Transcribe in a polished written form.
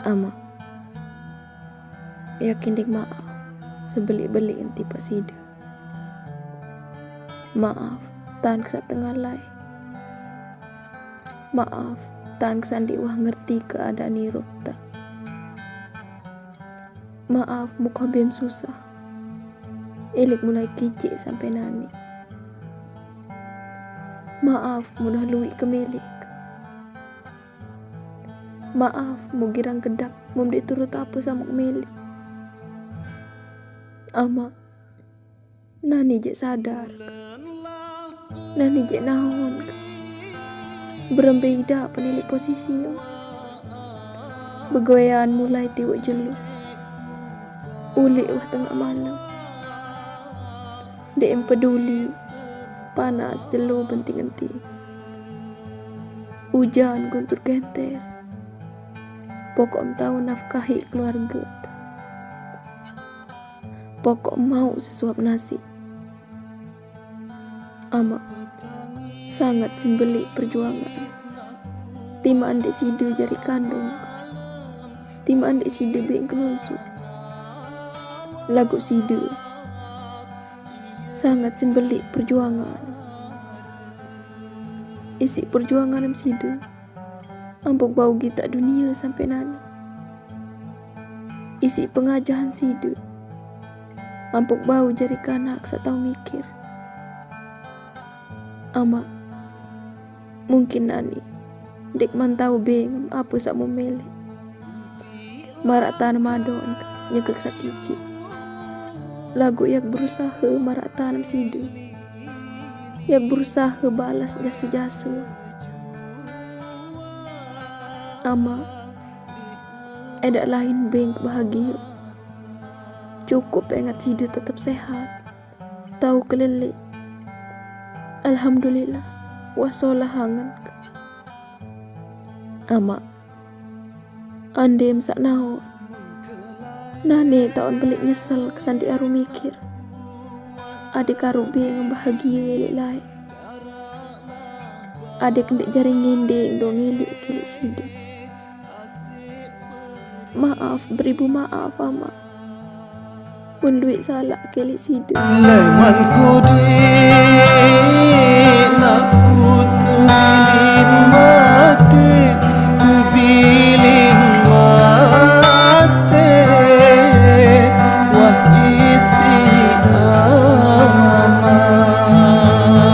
Ama, yakin dek maaf sebeli-beli enti pasida. Maaf, tahan kesat tengah lai. Maaf, tahan kesandi wah ngerti keadaan hirup tak. Maaf, muka bem susah. Ilik mulai kicik sampai nani. Maaf, mudah lui kemilik. Maaf, mu girang kedak, mum diturut apa samuk milik. Ama, nani je sadar. Nani je nahon. Berembeda penilik posisi yo. Begoyaan mulai tiwuk jelu. Ulik wah tengah malam. Dek peduli. Panas jelu benting-enti. Hujan guntur genter. Pokok tahu nafkahi keluarga. Pokok mau sesuap nasi. Ama, sangat simbeli perjuangan. Timaan dek sida jari kandung. Timaan dek sida beng kenunsu. Lagu sida. Sangat simbeli perjuangan. Isi perjuangan sida. Ampuk bau kita dunia sampai nani. Isi pengajahan sida. Ampuk bau jari kanak satau mikir. Ama, mungkin nani dek mantau bengem apa sak memilih. Marak tanam madon nyekek sakici. Lagu yak berusaha marak tanam sida. Yak berusaha balas jasa-jasa. Ama, edak lain beng bahagia. Cukup ingat sida tetap sehat. Tahu kelelik. Alhamdulillah, wasolah hangan. Ama, andem sak naon. Nani tahun belik nyesel kesandi aru mikir. Adik aru beng bahagia elik lai. Adik ndek jaring ngendeng dong elik kelik sida. Maaf, beribu maaf ama. Mun duit salah kelik sida. Leman kudi